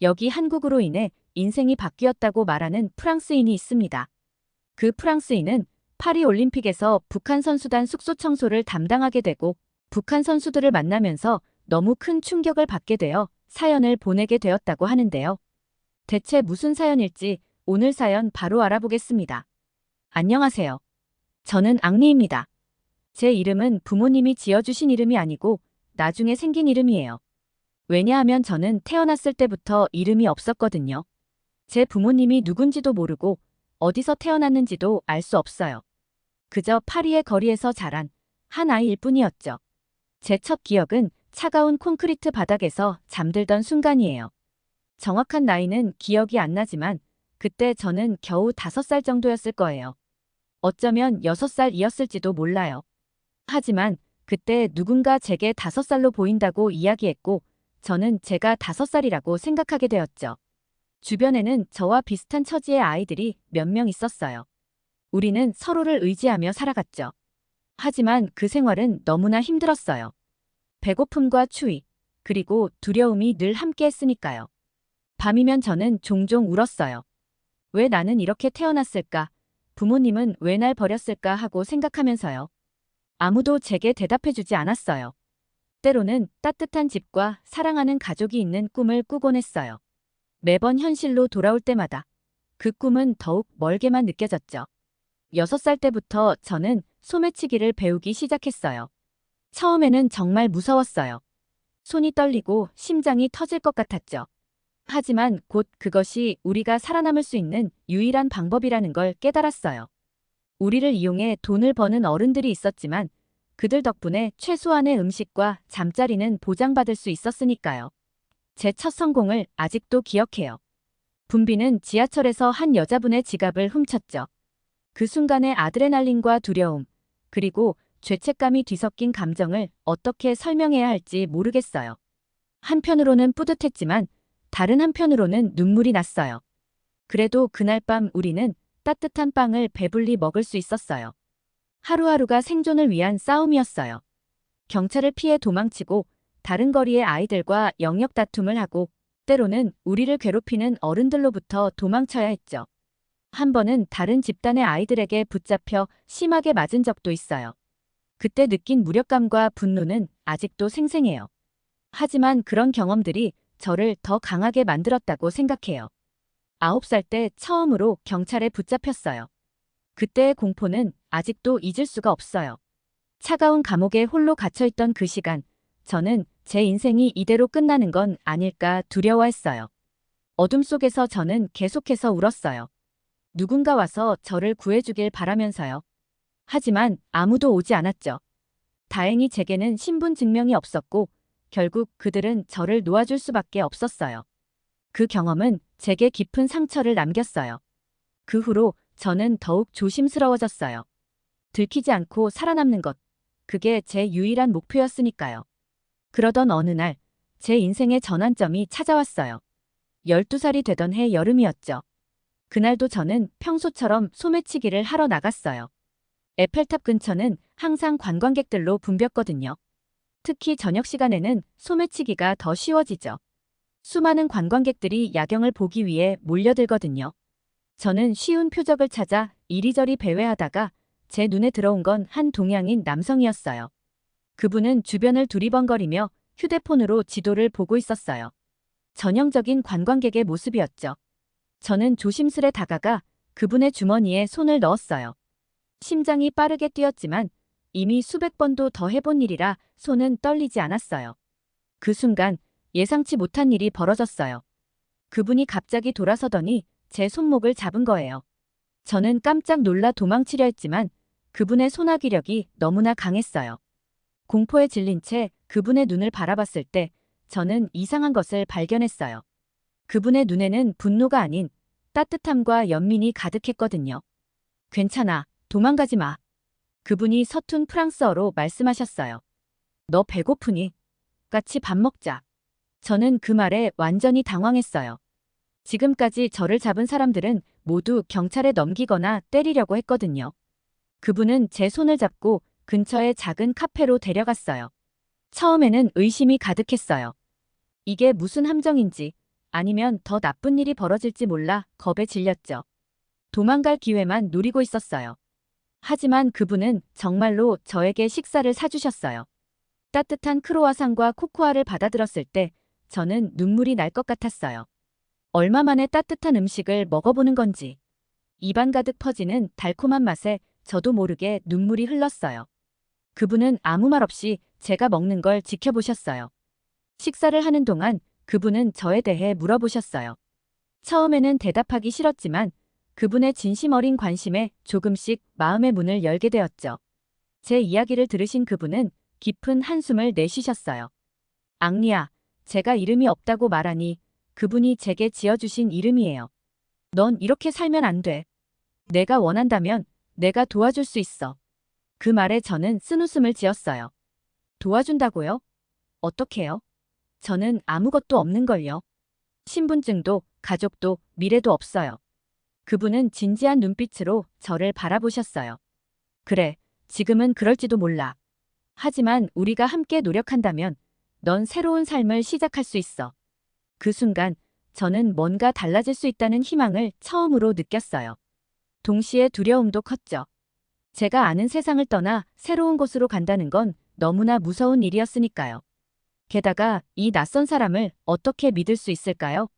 여기 한국으로 인해 인생이 바뀌었다고 말하는 프랑스인이 있습니다. 그 프랑스인은 파리 올림픽에서 북한 선수단 숙소 청소를 담당하게 되고 북한 선수들을 만나면서 너무 큰 충격을 받게 되어 사연을 보내게 되었다고 하는데요. 대체 무슨 사연일지 오늘 사연 바로 알아보겠습니다. 안녕하세요. 저는 앙리입니다. 제 이름은 부모님이 지어주신 이름이 아니고 나중에 생긴 이름이에요. 왜냐하면 저는 태어났을 때부터 이름이 없었거든요. 제 부모님이 누군지도 모르고 어디서 태어났는지도 알 수 없어요. 그저 파리의 거리에서 자란 한 아이일 뿐이었죠. 제 첫 기억은 차가운 콘크리트 바닥에서 잠들던 순간이에요. 정확한 나이는 기억이 안 나지만 그때 저는 겨우 5살 정도였을 거예요. 어쩌면 6살이었을지도 몰라요. 하지만 그때 누군가 제게 5살로 보인다고 이야기했고 저는 제가 5살이라고 생각하게 되었죠. 주변에는 저와 비슷한 처지의 아이들이 몇 명 있었어요. 우리는 서로를 의지하며 살아갔죠. 하지만 그 생활은 너무나 힘들었어요. 배고픔과 추위, 그리고 두려움이 늘 함께 했으니까요. 밤이면 저는 종종 울었어요. 왜 나는 이렇게 태어났을까? 부모님은 왜 날 버렸을까 하고 생각하면서요. 아무도 제게 대답해주지 않았어요. 때로는 따뜻한 집과 사랑하는 가족이 있는 꿈을 꾸곤 했어요. 매번 현실로 돌아올 때마다 그 꿈은 더욱 멀게만 느껴졌죠. 6살 때부터 저는 소매치기를 배우기 시작했어요. 처음에는 정말 무서웠어요. 손이 떨리고 심장이 터질 것 같았죠. 하지만 곧 그것이 우리가 살아남을 수 있는 유일한 방법이라는 걸 깨달았어요. 우리를 이용해 돈을 버는 어른들이 있었지만 그들 덕분에 최소한의 음식과 잠자리는 보장받을 수 있었으니까요. 제 첫 성공을 아직도 기억해요. 분비는 지하철에서 한 여자분의 지갑을 훔쳤죠. 그 순간의 아드레날린과 두려움, 그리고 죄책감이 뒤섞인 감정을 어떻게 설명해야 할지 모르겠어요. 한편으로는 뿌듯했지만 다른 한편으로는 눈물이 났어요. 그래도 그날 밤 우리는 따뜻한 빵을 배불리 먹을 수 있었어요. 하루하루가 생존을 위한 싸움이었어요. 경찰을 피해 도망치고 다른 거리의 아이들과 영역 다툼을 하고 때로는 우리를 괴롭히는 어른들로부터 도망쳐야 했죠. 한 번은 다른 집단의 아이들에게 붙잡혀 심하게 맞은 적도 있어요. 그때 느낀 무력감과 분노는 아직도 생생해요. 하지만 그런 경험들이 저를 더 강하게 만들었다고 생각해요. 9살 때 처음으로 경찰에 붙잡혔어요. 그때의 공포는 아직도 잊을 수가 없어요. 차가운 감옥에 홀로 갇혀있던 그 시간, 저는 제 인생이 이대로 끝나는 건 아닐까 두려워했어요. 어둠 속에서 저는 계속해서 울었어요. 누군가 와서 저를 구해주길 바라면서요. 하지만 아무도 오지 않았죠. 다행히 제게는 신분 증명이 없었고 결국 그들은 저를 놓아줄 수밖에 없었어요. 그 경험은 제게 깊은 상처를 남겼어요. 그 후로 저는 더욱 조심스러워졌어요. 들키지 않고 살아남는 것, 그게 제 유일한 목표였으니까요. 그러던 어느 날, 제 인생의 전환점이 찾아왔어요. 12살이 되던 해 여름이었죠. 그날도 저는 평소처럼 소매치기를 하러 나갔어요. 에펠탑 근처는 항상 관광객들로 붐볐거든요. 특히 저녁 시간에는 소매치기가 더 쉬워지죠. 수많은 관광객들이 야경을 보기 위해 몰려들거든요. 저는 쉬운 표적을 찾아 이리저리 배회하다가 제 눈에 들어온 건 한 동양인 남성이었어요. 그분은 주변을 두리번거리며 휴대폰으로 지도를 보고 있었어요. 전형적인 관광객의 모습이었죠. 저는 조심스레 다가가 그분의 주머니에 손을 넣었어요. 심장이 빠르게 뛰었지만 이미 수백 번도 더 해본 일이라 손은 떨리지 않았어요. 그 순간 예상치 못한 일이 벌어졌어요. 그분이 갑자기 돌아서더니 제 손목을 잡은 거예요. 저는 깜짝 놀라 도망치려 했지만 그분의 손아귀력이 너무나 강했어요. 공포에 질린 채 그분의 눈을 바라봤을 때 저는 이상한 것을 발견했어요. 그분의 눈에는 분노가 아닌 따뜻함과 연민이 가득했거든요. 괜찮아, 도망가지 마. 그분이 서툰 프랑스어로 말씀하셨어요. 너 배고프니? 같이 밥 먹자. 저는 그 말에 완전히 당황했어요. 지금까지 저를 잡은 사람들은 모두 경찰에 넘기거나 때리려고 했거든요. 그분은 제 손을 잡고 근처의 작은 카페로 데려갔어요. 처음에는 의심이 가득했어요. 이게 무슨 함정인지, 아니면 더 나쁜 일이 벌어질지 몰라 겁에 질렸죠. 도망갈 기회만 노리고 있었어요. 하지만 그분은 정말로 저에게 식사를 사주셨어요. 따뜻한 크로와상과 코코아를 받아들었을 때 저는 눈물이 날 것 같았어요. 얼마 만에 따뜻한 음식을 먹어보는 건지. 입안 가득 퍼지는 달콤한 맛에 저도 모르게 눈물이 흘렀어요. 그분은 아무 말 없이 제가 먹는 걸 지켜보셨어요. 식사를 하는 동안 그분은 저에 대해 물어보셨어요. 처음에는 대답하기 싫었지만 그분의 진심 어린 관심에 조금씩 마음의 문을 열게 되었죠. 제 이야기를 들으신 그분은 깊은 한숨을 내쉬셨어요. 앙리야, 제가 이름이 없다고 말하니 그분이 제게 지어주신 이름이에요. 넌 이렇게 살면 안 돼. 내가 원한다면 내가 도와줄 수 있어. 그 말에 저는 쓴웃음을 지었어요. 도와준다고요? 어떻게요? 저는 아무것도 없는걸요. 신분증도 가족도 미래도 없어요. 그분은 진지한 눈빛으로 저를 바라보셨어요. 그래, 지금은 그럴지도 몰라. 하지만 우리가 함께 노력한다면 넌 새로운 삶을 시작할 수 있어. 그 순간 저는 뭔가 달라질 수 있다는 희망을 처음으로 느꼈어요. 동시에 두려움도 컸죠. 제가 아는 세상을 떠나 새로운 곳으로 간다는 건 너무나 무서운 일이었으니까요. 게다가 이 낯선 사람을 어떻게 믿을 수 있을까요?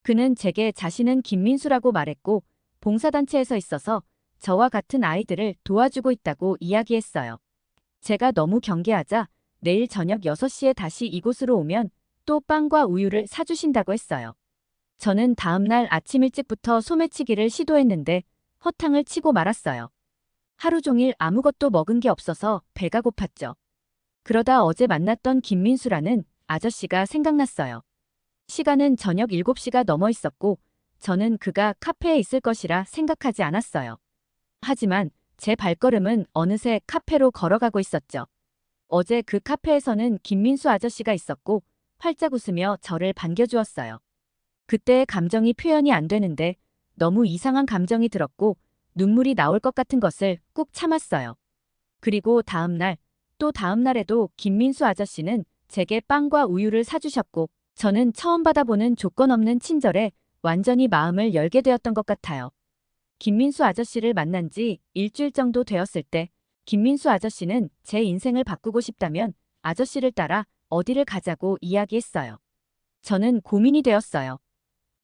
그는 제게 자신은 김민수라고 말했고 봉사단체에서 있어서 저와 같은 아이들을 도와주고 있다고 이야기했어요. 제가 너무 경계하자 내일 저녁 6시에 다시 이곳으로 오면 또 빵과 우유를 사주신다고 했어요. 저는 다음 날 아침 일찍부터 소매치기를 시도했는데 허탕을 치고 말았어요. 하루 종일 아무것도 먹은 게 없어서 배가 고팠죠. 그러다 어제 만났던 김민수라는 아저씨가 생각났어요. 시간은 저녁 7시가 넘어 있었고 저는 그가 카페에 있을 것이라 생각하지 않았어요. 하지만 제 발걸음은 어느새 카페로 걸어가고 있었죠. 어제 그 카페에서는 김민수 아저씨가 있었고 활짝 웃으며 저를 반겨주었어요. 그때의 감정이 표현이 안 되는데 너무 이상한 감정이 들었고 눈물이 나올 것 같은 것을 꾹 참았어요. 그리고 다음 날, 또 다음 날에도 김민수 아저씨는 제게 빵과 우유를 사주셨고 저는 처음 받아보는 조건 없는 친절에 완전히 마음을 열게 되었던 것 같아요. 김민수 아저씨를 만난 지 일주일 정도 되었을 때 김민수 아저씨는 제 인생을 바꾸고 싶다면 아저씨를 따라 어디를 가자고 이야기했어요. 저는 고민이 되었어요.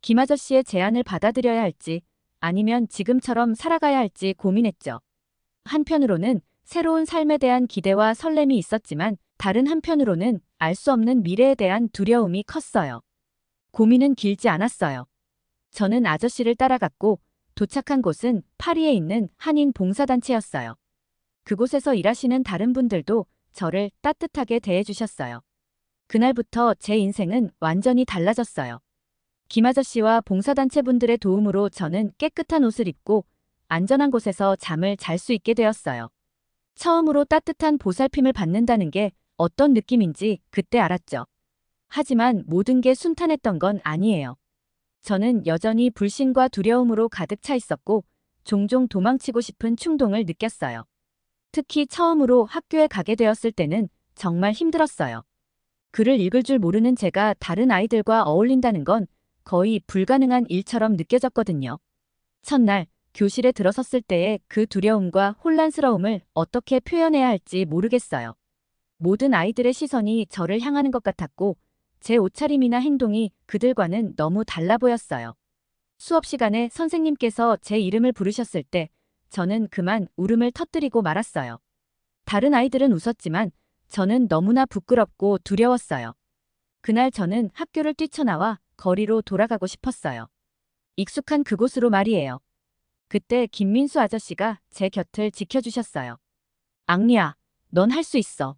김 아저씨의 제안을 받아들여야 할지 아니면 지금처럼 살아가야 할지 고민했죠. 한편으로는 새로운 삶에 대한 기대와 설렘이 있었지만 다른 한편으로는 알 수 없는 미래에 대한 두려움이 컸어요. 고민은 길지 않았어요. 저는 아저씨를 따라갔고 도착한 곳은 파리에 있는 한인 봉사단체였어요. 그곳에서 일하시는 다른 분들도 저를 따뜻하게 대해주셨어요. 그날부터 제 인생은 완전히 달라졌어요. 김 아저씨와 봉사단체 분들의 도움으로 저는 깨끗한 옷을 입고 안전한 곳에서 잠을 잘 수 있게 되었어요. 처음으로 따뜻한 보살핌을 받는다는 게 어떤 느낌인지 그때 알았죠. 하지만 모든 게 순탄했던 건 아니에요. 저는 여전히 불신과 두려움으로 가득 차 있었고 종종 도망치고 싶은 충동을 느꼈어요. 특히 처음으로 학교에 가게 되었을 때는 정말 힘들었어요. 글을 읽을 줄 모르는 제가 다른 아이들과 어울린다는 건 거의 불가능한 일처럼 느껴졌거든요. 첫날 교실에 들어섰을 때의 그 두려움과 혼란스러움을 어떻게 표현해야 할지 모르겠어요. 모든 아이들의 시선이 저를 향하는 것 같았고 제 옷차림이나 행동이 그들과는 너무 달라 보였어요. 수업 시간에 선생님께서 제 이름을 부르셨을 때 저는 그만 울음을 터뜨리고 말았어요. 다른 아이들은 웃었지만 저는 너무나 부끄럽고 두려웠어요. 그날 저는 학교를 뛰쳐나와 거리로 돌아가고 싶었어요. 익숙한 그곳으로 말이에요. 그때 김민수 아저씨가 제 곁을 지켜주셨어요. 앙리야, 넌 할 수 있어.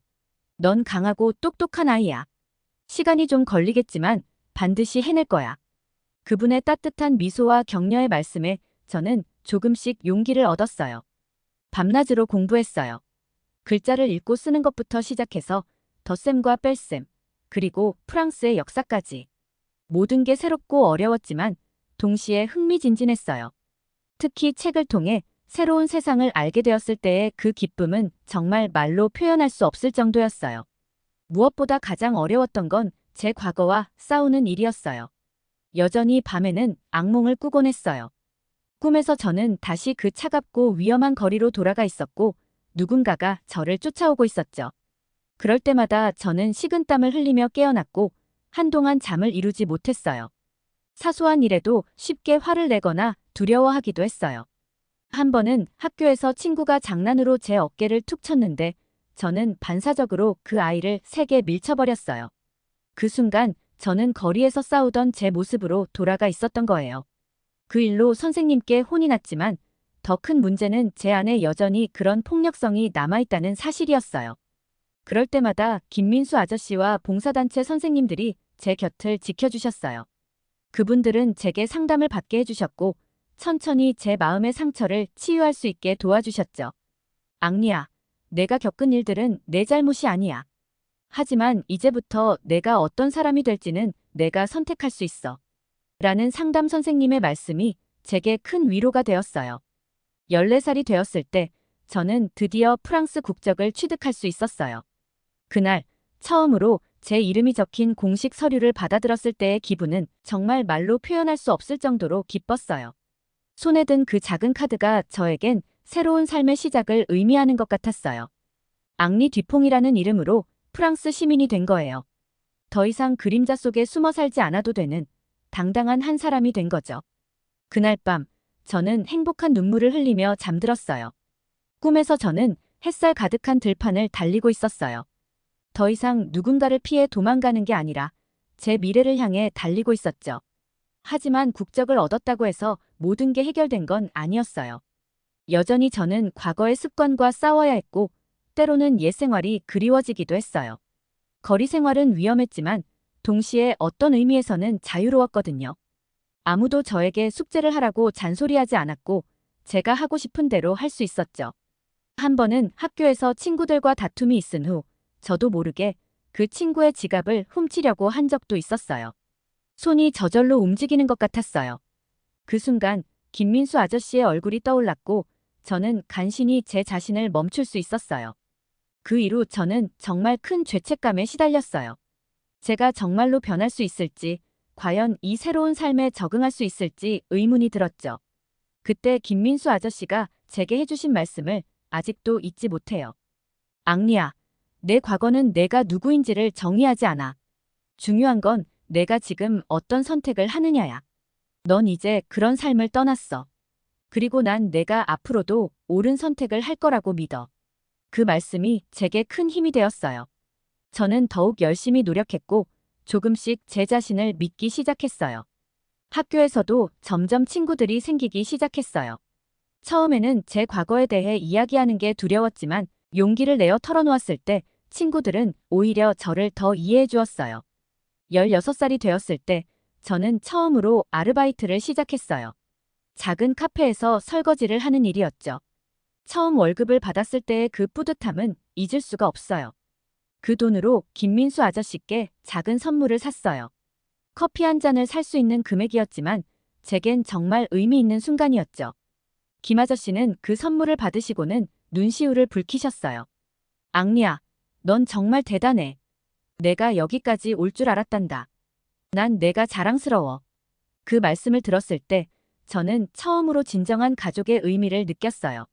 넌 강하고 똑똑한 아이야. 시간이 좀 걸리겠지만 반드시 해낼 거야. 그분의 따뜻한 미소와 격려의 말씀에 저는 조금씩 용기를 얻었어요. 밤낮으로 공부했어요. 글자를 읽고 쓰는 것부터 시작해서 덧셈과 뺄셈, 그리고 프랑스의 역사까지. 모든 게 새롭고 어려웠지만 동시에 흥미진진했어요. 특히 책을 통해 새로운 세상을 알게 되었을 때의 그 기쁨은 정말 말로 표현할 수 없을 정도였어요. 무엇보다 가장 어려웠던 건 제 과거와 싸우는 일이었어요. 여전히 밤에는 악몽을 꾸곤 했어요. 꿈에서 저는 다시 그 차갑고 위험한 거리로 돌아가 있었고 누군가가 저를 쫓아오고 있었죠. 그럴 때마다 저는 식은땀을 흘리며 깨어났고 한동안 잠을 이루지 못했어요. 사소한 일에도 쉽게 화를 내거나 두려워하기도 했어요. 한 번은 학교에서 친구가 장난으로 제 어깨를 툭 쳤는데 저는 반사적으로 그 아이를 세게 밀쳐버렸어요. 그 순간 저는 거리에서 싸우던 제 모습으로 돌아가 있었던 거예요. 그 일로 선생님께 혼이 났지만 더 큰 문제는 제 안에 여전히 그런 폭력성이 남아있다는 사실이었어요. 그럴 때마다 김민수 아저씨와 봉사단체 선생님들이 제 곁을 지켜주셨어요. 그분들은 제게 상담을 받게 해주셨고 천천히 제 마음의 상처를 치유할 수 있게 도와주셨죠. 앙리야, 내가 겪은 일들은 내 잘못이 아니야. 하지만 이제부터 내가 어떤 사람이 될지는 내가 선택할 수 있어. 라는 상담 선생님의 말씀이 제게 큰 위로가 되었어요. 14살이 되었을 때 저는 드디어 프랑스 국적을 취득할 수 있었어요. 그날 처음으로 제 이름이 적힌 공식 서류를 받아들었을 때의 기분은 정말 말로 표현할 수 없을 정도로 기뻤어요. 손에 든 그 작은 카드가 저에겐 새로운 삶의 시작을 의미하는 것 같았어요. 앙리 듀퐁이라는 이름으로 프랑스 시민이 된 거예요. 더 이상 그림자 속에 숨어 살지 않아도 되는 당당한 한 사람이 된 거죠. 그날 밤 저는 행복한 눈물을 흘리며 잠들었어요. 꿈에서 저는 햇살 가득한 들판을 달리고 있었어요. 더 이상 누군가를 피해 도망가는 게 아니라 제 미래를 향해 달리고 있었죠. 하지만 국적을 얻었다고 해서 모든 게 해결된 건 아니었어요. 여전히 저는 과거의 습관과 싸워야 했고 때로는 옛 생활이 그리워지기도 했어요. 거리 생활은 위험했지만 동시에 어떤 의미에서는 자유로웠거든요. 아무도 저에게 숙제를 하라고 잔소리하지 않았고 제가 하고 싶은 대로 할 수 있었죠. 한 번은 학교에서 친구들과 다툼이 있은 후 저도 모르게 그 친구의 지갑을 훔치려고 한 적도 있었어요. 손이 저절로 움직이는 것 같았어요. 그 순간 김민수 아저씨의 얼굴이 떠올랐고 저는 간신히 제 자신을 멈출 수 있었어요. 그 이후 저는 정말 큰 죄책감에 시달렸어요. 제가 정말로 변할 수 있을지, 과연 이 새로운 삶에 적응할 수 있을지 의문이 들었죠. 그때 김민수 아저씨가 제게 해주신 말씀을 아직도 잊지 못해요. 앙리야, 내 과거는 내가 누구인지를 정의하지 않아. 중요한 건 내가 지금 어떤 선택을 하느냐야. 넌 이제 그런 삶을 떠났어. 그리고 난 내가 앞으로도 옳은 선택을 할 거라고 믿어. 그 말씀이 제게 큰 힘이 되었어요. 저는 더욱 열심히 노력했고 조금씩 제 자신을 믿기 시작했어요. 학교에서도 점점 친구들이 생기기 시작했어요. 처음에는 제 과거에 대해 이야기하는 게 두려웠지만 용기를 내어 털어놓았을 때 친구들은 오히려 저를 더 이해해 주었어요. 16살이 되었을 때 저는 처음으로 아르바이트를 시작했어요. 작은 카페에서 설거지를 하는 일이었죠. 처음 월급을 받았을 때의 그 뿌듯함은 잊을 수가 없어요. 그 돈으로 김민수 아저씨께 작은 선물을 샀어요. 커피 한 잔을 살 수 있는 금액이었지만 제겐 정말 의미 있는 순간이었죠. 김 아저씨는 그 선물을 받으시고는 눈시울을 붉히셨어요. 앙리야, 넌 정말 대단해. 내가 여기까지 올 줄 알았단다. 난 내가 자랑스러워. 그 말씀을 들었을 때 저는 처음으로 진정한 가족의 의미를 느꼈어요.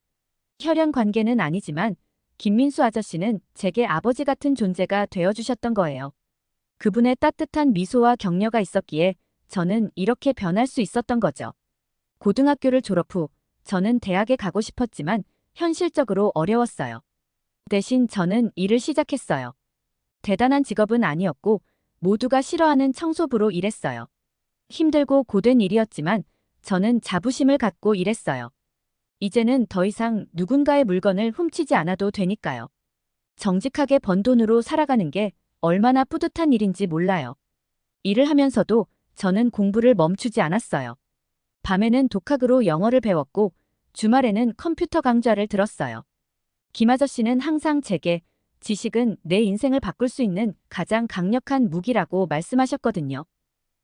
혈연 관계는 아니지만 김민수 아저씨는 제게 아버지 같은 존재가 되어주셨던 거예요. 그분의 따뜻한 미소와 격려가 있었기에 저는 이렇게 변할 수 있었던 거죠. 고등학교를 졸업 후 저는 대학에 가고 싶었지만 현실적으로 어려웠어요. 대신 저는 일을 시작했어요. 대단한 직업은 아니었고 모두가 싫어하는 청소부로 일했어요. 힘들고 고된 일이었지만 저는 자부심을 갖고 일했어요. 이제는 더 이상 누군가의 물건을 훔치지 않아도 되니까요. 정직하게 번 돈으로 살아가는 게 얼마나 뿌듯한 일인지 몰라요. 일을 하면서도 저는 공부를 멈추지 않았어요. 밤에는 독학으로 영어를 배웠고 주말에는 컴퓨터 강좌를 들었어요. 김 아저씨는 항상 제게 지식은 내 인생을 바꿀 수 있는 가장 강력한 무기라고 말씀하셨거든요.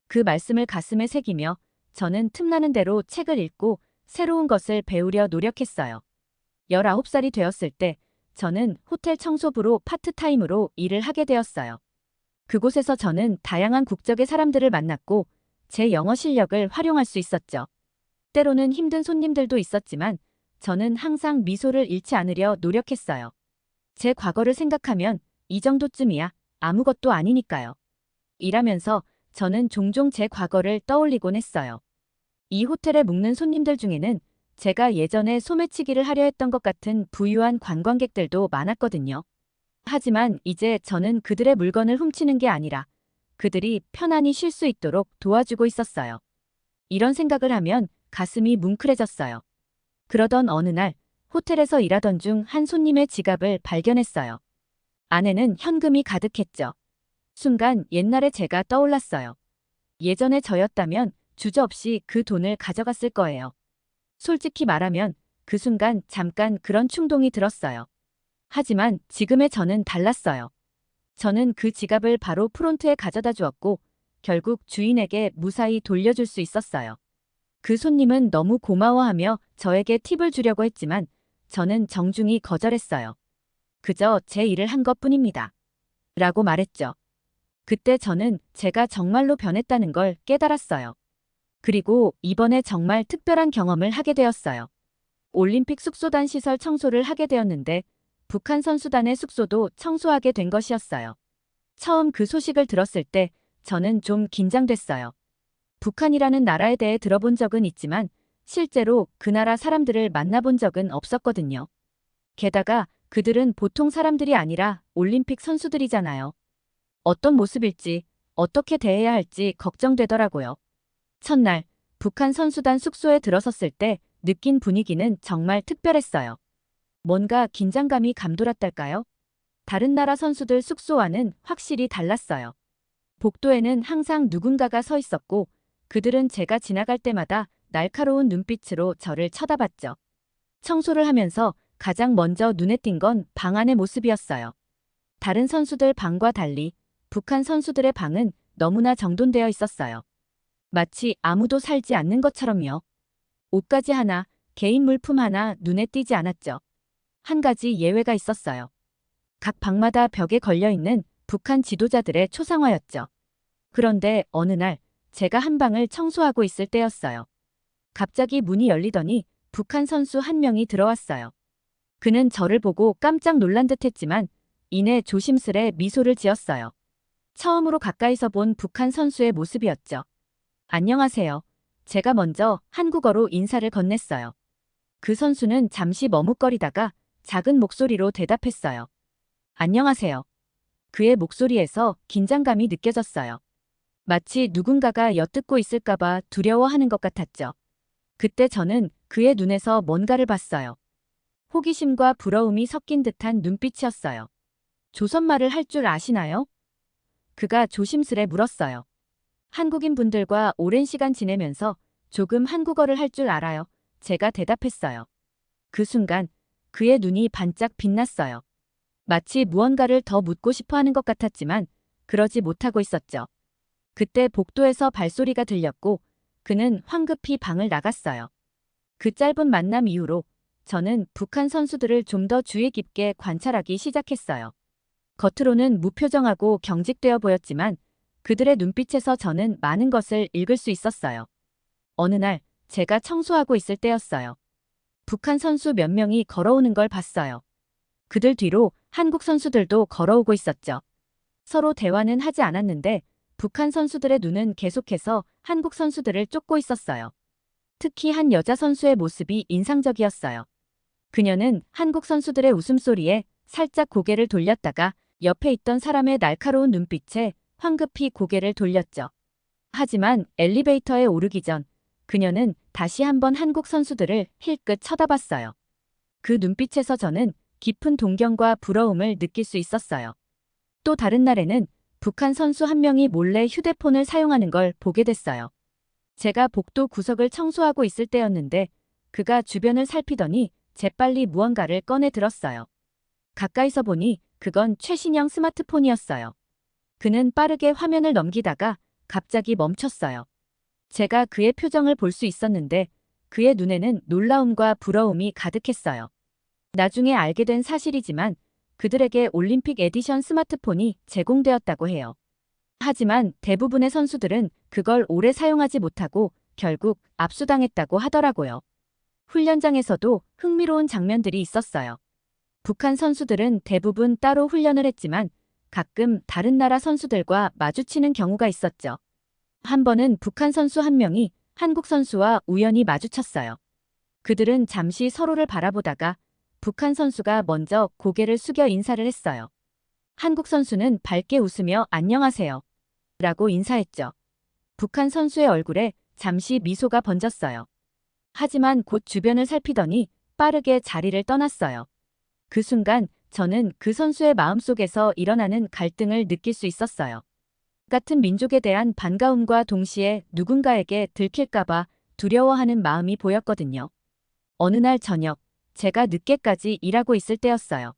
그 말씀을 가슴에 새기며 저는 틈나는 대로 책을 읽고 새로운 것을 배우려 노력했어요. 19살이 되었을 때 저는 호텔 청소부로 파트타임으로 일을 하게 되었어요. 그곳에서 저는 다양한 국적의 사람들을 만났고 제 영어 실력을 활용할 수 있었죠. 때로는 힘든 손님들도 있었지만 저는 항상 미소를 잃지 않으려 노력했어요. 제 과거를 생각하면 이 정도쯤이야 아무것도 아니니까요. 일하면서 저는 종종 제 과거를 떠올리곤 했어요. 이 호텔에 묵는 손님들 중에는 제가 예전에 소매치기를 하려 했던 것 같은 부유한 관광객들도 많았거든요. 하지만 이제 저는 그들의 물건을 훔치는 게 아니라 그들이 편안히 쉴 수 있도록 도와주고 있었어요. 이런 생각을 하면 가슴이 뭉클해졌어요. 그러던 어느 날 호텔에서 일하던 중 한 손님의 지갑을 발견했어요. 안에는 현금이 가득했죠. 순간 옛날의 제가 떠올랐어요. 예전에 저였다면 주저없이 그 돈을 가져갔을 거예요. 솔직히 말하면 그 순간 잠깐 그런 충동이 들었어요. 하지만 지금의 저는 달랐어요. 저는 그 지갑을 바로 프론트에 가져다 주었고 결국 주인에게 무사히 돌려줄 수 있었어요. 그 손님은 너무 고마워하며 저에게 팁을 주려고 했지만 저는 정중히 거절했어요. 그저 제 일을 한 것뿐입니다. 라고 말했죠. 그때 저는 제가 정말로 변했다는 걸 깨달았어요. 그리고 이번에 정말 특별한 경험을 하게 되었어요. 올림픽 숙소단 시설 청소를 하게 되었는데 북한 선수단의 숙소도 청소하게 된 것이었어요. 처음 그 소식을 들었을 때 저는 좀 긴장됐어요. 북한이라는 나라에 대해 들어본 적은 있지만 실제로 그 나라 사람들을 만나본 적은 없었거든요. 게다가 그들은 보통 사람들이 아니라 올림픽 선수들이잖아요. 어떤 모습일지, 어떻게 대해야 할지 걱정되더라고요. 첫날, 북한 선수단 숙소에 들어섰을 때 느낀 분위기는 정말 특별했어요. 뭔가 긴장감이 감돌았달까요? 다른 나라 선수들 숙소와는 확실히 달랐어요. 복도에는 항상 누군가가 서 있었고 그들은 제가 지나갈 때마다 날카로운 눈빛으로 저를 쳐다봤죠. 청소를 하면서 가장 먼저 눈에 띈 건 방 안의 모습이었어요. 다른 선수들 방과 달리 북한 선수들의 방은 너무나 정돈되어 있었어요. 마치 아무도 살지 않는 것처럼요. 옷가지 하나, 개인 물품 하나 눈에 띄지 않았죠. 한 가지 예외가 있었어요. 각 방마다 벽에 걸려있는 북한 지도자들의 초상화였죠. 그런데 어느 날 제가 한 방을 청소하고 있을 때였어요. 갑자기 문이 열리더니 북한 선수 한 명이 들어왔어요. 그는 저를 보고 깜짝 놀란 듯 했지만 이내 조심스레 미소를 지었어요. 처음으로 가까이서 본 북한 선수의 모습이었죠. 안녕하세요. 제가 먼저 한국어로 인사를 건넸어요. 그 선수는 잠시 머뭇거리다가 작은 목소리로 대답했어요. 안녕하세요. 그의 목소리에서 긴장감이 느껴졌어요. 마치 누군가가 엿듣고 있을까봐 두려워하는 것 같았죠. 그때 저는 그의 눈에서 뭔가를 봤어요. 호기심과 부러움이 섞인 듯한 눈빛이었어요. 조선말을 할 줄 아시나요? 그가 조심스레 물었어요. 한국인 분들과 오랜 시간 지내면서 조금 한국어를 할 줄 알아요. 제가 대답했어요. 그 순간 그의 눈이 반짝 빛났어요. 마치 무언가를 더 묻고 싶어 하는 것 같았지만 그러지 못하고 있었죠. 그때 복도에서 발소리가 들렸고 그는 황급히 방을 나갔어요. 그 짧은 만남 이후로 저는 북한 선수들을 좀 더 주의 깊게 관찰하기 시작했어요. 겉으로는 무표정하고 경직되어 보였지만 그들의 눈빛에서 저는 많은 것을 읽을 수 있었어요. 어느 날 제가 청소하고 있을 때였어요. 북한 선수 몇 명이 걸어오는 걸 봤어요. 그들 뒤로 한국 선수들도 걸어오고 있었죠. 서로 대화는 하지 않았는데 북한 선수들의 눈은 계속해서 한국 선수들을 쫓고 있었어요. 특히 한 여자 선수의 모습이 인상적이었어요. 그녀는 한국 선수들의 웃음소리에 살짝 고개를 돌렸다가 옆에 있던 사람의 날카로운 눈빛에 황급히 고개를 돌렸죠. 하지만 엘리베이터에 오르기 전 그녀는 다시 한번 한국 선수들을 힐끗 쳐다봤어요. 그 눈빛에서 저는 깊은 동경과 부러움을 느낄 수 있었어요. 또 다른 날에는 북한 선수 한 명이 몰래 휴대폰을 사용하는 걸 보게 됐어요. 제가 복도 구석을 청소하고 있을 때였는데 그가 주변을 살피더니 재빨리 무언가를 꺼내 들었어요. 가까이서 보니 그건 최신형 스마트폰이었어요. 그는 빠르게 화면을 넘기다가 갑자기 멈췄어요. 제가 그의 표정을 볼 수 있었는데 그의 눈에는 놀라움과 부러움이 가득했어요. 나중에 알게 된 사실이지만 그들에게 올림픽 에디션 스마트폰이 제공되었다고 해요. 하지만 대부분의 선수들은 그걸 오래 사용하지 못하고 결국 압수당했다고 하더라고요. 훈련장에서도 흥미로운 장면들이 있었어요. 북한 선수들은 대부분 따로 훈련을 했지만 가끔 다른 나라 선수들과 마주치는 경우가 있었죠. 한 번은 북한 선수 한 명이 한국 선수와 우연히 마주쳤어요. 그들은 잠시 서로를 바라보다가 북한 선수가 먼저 고개를 숙여 인사를 했어요. 한국 선수는 밝게 웃으며 안녕하세요 라고 인사했죠. 북한 선수의 얼굴에 잠시 미소가 번졌어요. 하지만 곧 주변을 살피더니 빠르게 자리를 떠났어요. 그 순간 저는 그 선수의 마음속에서 일어나는 갈등을 느낄 수 있었어요. 같은 민족에 대한 반가움과 동시에 누군가에게 들킬까봐 두려워하는 마음이 보였거든요. 어느 날 저녁, 제가 늦게까지 일하고 있을 때였어요.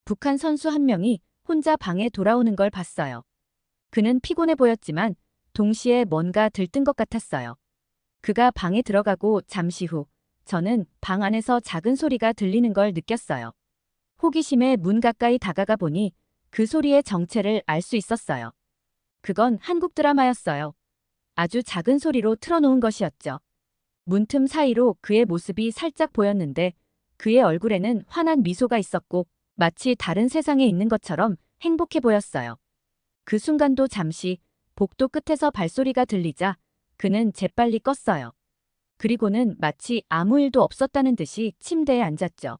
북한 선수 한 명이 혼자 방에 돌아오는 걸 봤어요. 그는 피곤해 보였지만 동시에 뭔가 들뜬 것 같았어요. 그가 방에 들어가고 잠시 후 저는 방 안에서 작은 소리가 들리는 걸 느꼈어요. 호기심에 문 가까이 다가가 보니 그 소리의 정체를 알 수 있었어요. 그건 한국 드라마였어요. 아주 작은 소리로 틀어놓은 것이었죠. 문틈 사이로 그의 모습이 살짝 보였는데 그의 얼굴에는 환한 미소가 있었고 마치 다른 세상에 있는 것처럼 행복해 보였어요. 그 순간도 잠시 복도 끝에서 발소리가 들리자 그는 재빨리 껐어요. 그리고는 마치 아무 일도 없었다는 듯이 침대에 앉았죠.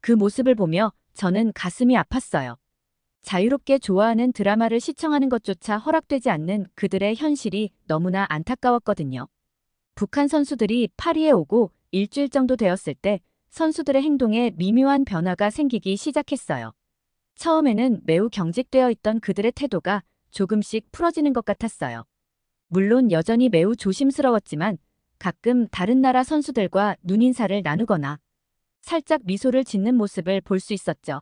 그 모습을 보며 저는 가슴이 아팠어요. 자유롭게 좋아하는 드라마를 시청하는 것조차 허락되지 않는 그들의 현실이 너무나 안타까웠거든요. 북한 선수들이 파리에 오고 일주일 정도 되었을 때 선수들의 행동에 미묘한 변화가 생기기 시작했어요. 처음에는 매우 경직되어 있던 그들의 태도가 조금씩 풀어지는 것 같았어요. 물론 여전히 매우 조심스러웠지만 가끔 다른 나라 선수들과 눈인사를 나누거나 살짝 미소를 짓는 모습을 볼 수 있었죠.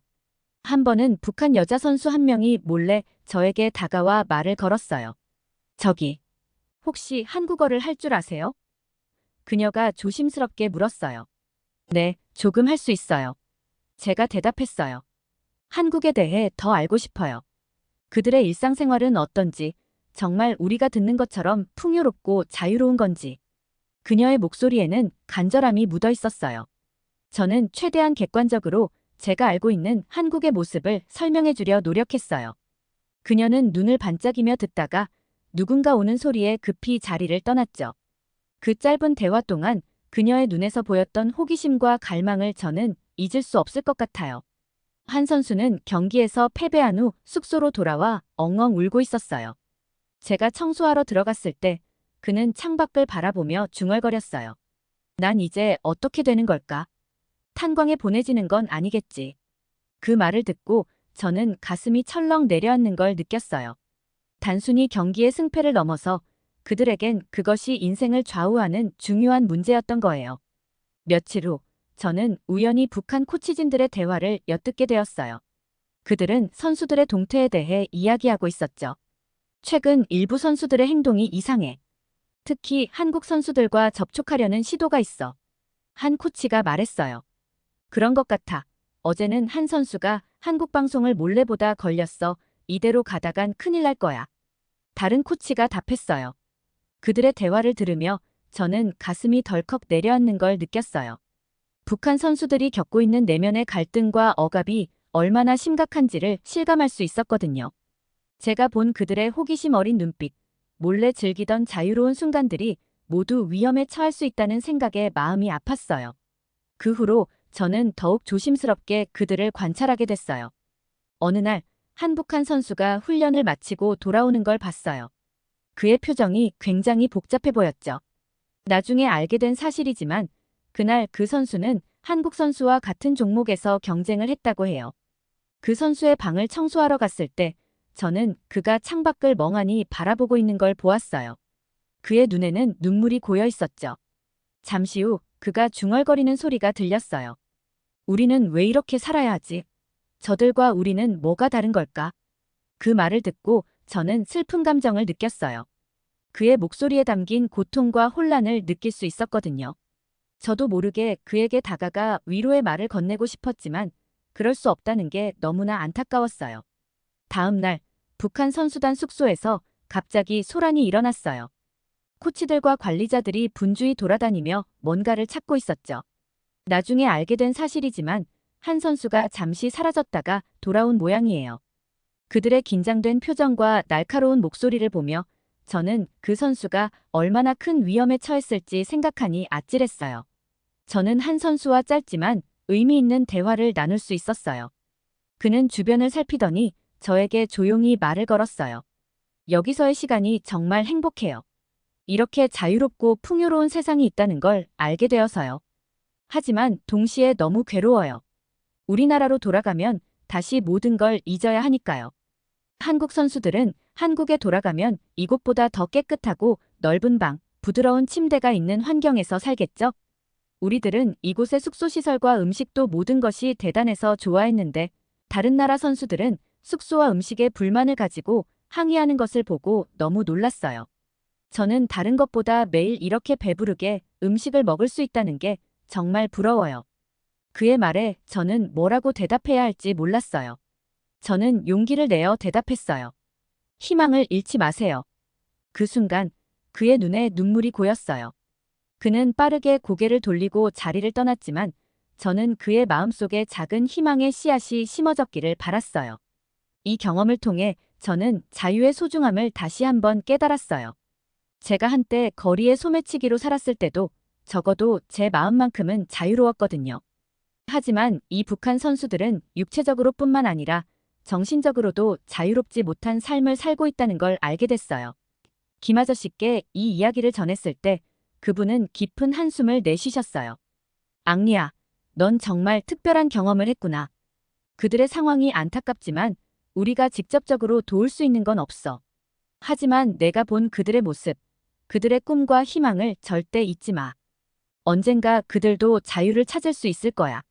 한 번은 북한 여자 선수 한 명이 몰래 저에게 다가와 말을 걸었어요. 저기, 혹시 한국어를 할 줄 아세요? 그녀가 조심스럽게 물었어요. 네, 조금 할 수 있어요. 제가 대답했어요. 한국에 대해 더 알고 싶어요. 그들의 일상생활은 어떤지, 정말 우리가 듣는 것처럼 풍요롭고 자유로운 건지. 그녀의 목소리에는 간절함이 묻어 있었어요. 저는 최대한 객관적으로 제가 알고 있는 한국의 모습을 설명해 주려 노력했어요. 그녀는 눈을 반짝이며 듣다가 누군가 오는 소리에 급히 자리를 떠났죠. 그 짧은 대화 동안 그녀의 눈에서 보였던 호기심과 갈망을 저는 잊을 수 없을 것 같아요. 한 선수는 경기에서 패배한 후 숙소로 돌아와 엉엉 울고 있었어요. 제가 청소하러 들어갔을 때 그는 창밖을 바라보며 중얼거렸어요. 난 이제 어떻게 되는 걸까? 탄광에 보내지는 건 아니겠지. 그 말을 듣고 저는 가슴이 철렁 내려앉는 걸 느꼈어요. 단순히 경기의 승패를 넘어서 그들에겐 그것이 인생을 좌우하는 중요한 문제였던 거예요. 며칠 후 저는 우연히 북한 코치진들의 대화를 엿듣게 되었어요. 그들은 선수들의 동태에 대해 이야기하고 있었죠. 최근 일부 선수들의 행동이 이상해. 특히 한국 선수들과 접촉하려는 시도가 있어. 한 코치가 말했어요. 그런 것 같아. 어제는 한 선수가 한국 방송을 몰래 보다 걸렸어. 이대로 가다간 큰일 날 거야. 다른 코치가 답했어요. 그들의 대화를 들으며 저는 가슴이 덜컥 내려앉는 걸 느꼈어요. 북한 선수들이 겪고 있는 내면의 갈등과 억압이 얼마나 심각한지를 실감할 수 있었거든요. 제가 본 그들의 호기심 어린 눈빛, 몰래 즐기던 자유로운 순간들이 모두 위험에 처할 수 있다는 생각에 마음이 아팠어요. 그 후로 저는 더욱 조심스럽게 그들을 관찰하게 됐어요. 어느 날 한북한 선수가 훈련을 마치고 돌아오는 걸 봤어요. 그의 표정이 굉장히 복잡해 보였죠. 나중에 알게 된 사실이지만 그날 그 선수는 한국 선수와 같은 종목에서 경쟁을 했다고 해요. 그 선수의 방을 청소하러 갔을 때 저는 그가 창밖을 멍하니 바라보고 있는 걸 보았어요. 그의 눈에는 눈물이 고여 있었죠. 잠시 후 그가 중얼거리는 소리가 들렸어요. 우리는 왜 이렇게 살아야 하지? 저들과 우리는 뭐가 다른 걸까? 그 말을 듣고 저는 슬픈 감정을 느꼈어요. 그의 목소리에 담긴 고통과 혼란을 느낄 수 있었거든요. 저도 모르게 그에게 다가가 위로의 말을 건네고 싶었지만 그럴 수 없다는 게 너무나 안타까웠어요. 다음 날 북한 선수단 숙소에서 갑자기 소란이 일어났어요. 코치들과 관리자들이 분주히 돌아다니며 뭔가를 찾고 있었죠. 나중에 알게 된 사실이지만 한 선수가 잠시 사라졌다가 돌아온 모양이에요. 그들의 긴장된 표정과 날카로운 목소리를 보며 저는 그 선수가 얼마나 큰 위험에 처했을지 생각하니 아찔했어요. 저는 한 선수와 짧지만 의미 있는 대화를 나눌 수 있었어요. 그는 주변을 살피더니 저에게 조용히 말을 걸었어요. 여기서의 시간이 정말 행복해요. 이렇게 자유롭고 풍요로운 세상이 있다는 걸 알게 되어서요. 하지만 동시에 너무 괴로워요. 우리나라로 돌아가면 다시 모든 걸 잊어야 하니까요. 한국 선수들은 한국에 돌아가면 이곳보다 더 깨끗하고 넓은 방, 부드러운 침대가 있는 환경에서 살겠죠? 우리들은 이곳의 숙소시설과 음식도 모든 것이 대단해서 좋아했는데 다른 나라 선수들은 숙소와 음식에 불만을 가지고 항의하는 것을 보고 너무 놀랐어요. 저는 다른 것보다 매일 이렇게 배부르게 음식을 먹을 수 있다는 게 정말 부러워요. 그의 말에 저는 뭐라고 대답해야 할지 몰랐어요. 저는 용기를 내어 대답했어요. 희망을 잃지 마세요. 그 순간 그의 눈에 눈물이 고였어요. 그는 빠르게 고개를 돌리고 자리를 떠났지만 저는 그의 마음속에 작은 희망의 씨앗이 심어졌기를 바랐어요. 이 경험을 통해 저는 자유의 소중함을 다시 한번 깨달았어요. 제가 한때 거리의 소매치기로 살았을 때도 적어도 제 마음만큼은 자유로웠거든요. 하지만 이 북한 선수들은 육체적으로뿐만 아니라 정신적으로도 자유롭지 못한 삶을 살고 있다는 걸 알게 됐어요. 김 아저씨께 이 이야기를 전했을 때 그분은 깊은 한숨을 내쉬셨어요. 앙리야, 넌 정말 특별한 경험을 했구나. 그들의 상황이 안타깝지만 우리가 직접적으로 도울 수 있는 건 없어. 하지만 내가 본 그들의 모습, 그들의 꿈과 희망을 절대 잊지 마. 언젠가 그들도 자유를 찾을 수 있을 거야.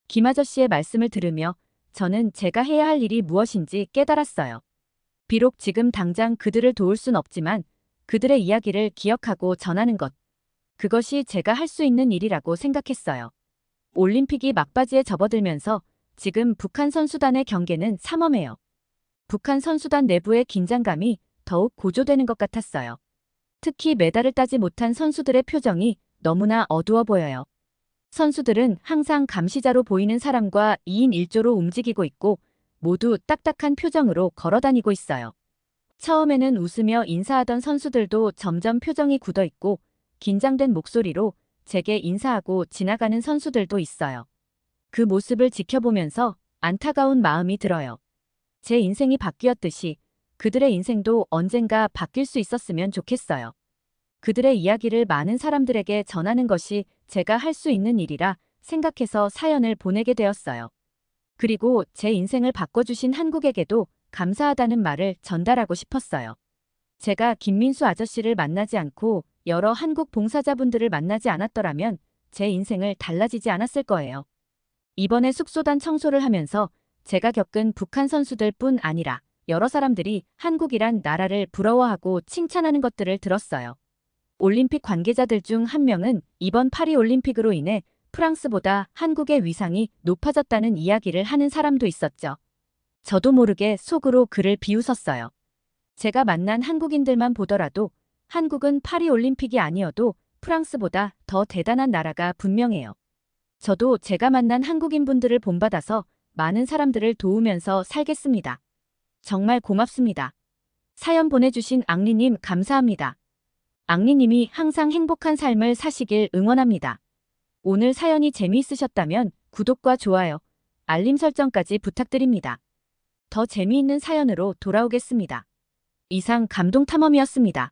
김 아저씨의 말씀을 들으며 저는 제가 해야 할 일이 무엇인지 깨달았어요. 비록 지금 당장 그들을 도울 순 없지만 그들의 이야기를 기억하고 전하는 것. 그것이 제가 할 수 있는 일이라고 생각했어요. 올림픽이 막바지에 접어들면서 지금 북한 선수단의 경계는 삼엄해요. 북한 선수단 내부의 긴장감이 더욱 고조되는 것 같았어요. 특히 메달을 따지 못한 선수들의 표정이 너무나 어두워 보여요. 선수들은 항상 감시자로 보이는 사람과 2인 1조로 움직이고 있고 모두 딱딱한 표정으로 걸어다니고 있어요. 처음에는 웃으며 인사하던 선수들도 점점 표정이 굳어 있고 긴장된 목소리로 제게 인사하고 지나가는 선수들도 있어요. 그 모습을 지켜보면서 안타까운 마음이 들어요. 제 인생이 바뀌었듯이 그들의 인생도 언젠가 바뀔 수 있었으면 좋겠어요. 그들의 이야기를 많은 사람들에게 전하는 것이 제가 할 수 있는 일이라 생각해서 사연을 보내게 되었어요. 그리고 제 인생을 바꿔주신 한국에게도 감사하다는 말을 전달하고 싶었어요. 제가 김민수 아저씨를 만나지 않고 여러 한국 봉사자분들을 만나지 않았더라면 제 인생을 달라지지 않았을 거예요. 이번에 숙소단 청소를 하면서 제가 겪은 북한 선수들뿐 아니라 여러 사람들이 한국이란 나라를 부러워하고 칭찬하는 것들을 들었어요. 올림픽 관계자들 중 한 명은 이번 파리 올림픽으로 인해 프랑스보다 한국의 위상이 높아졌다는 이야기를 하는 사람도 있었죠. 저도 모르게 속으로 그를 비웃었어요. 제가 만난 한국인들만 보더라도 한국은 파리 올림픽이 아니어도 프랑스보다 더 대단한 나라가 분명해요. 저도 제가 만난 한국인분들을 본받아서 많은 사람들을 도우면서 살겠습니다. 정말 고맙습니다. 사연 보내주신 앙리님 감사합니다. 앙리님이 항상 행복한 삶을 사시길 응원합니다. 오늘 사연이 재미있으셨다면 구독과 좋아요, 알림 설정까지 부탁드립니다. 더 재미있는 사연으로 돌아오겠습니다. 이상 감동탐험이었습니다.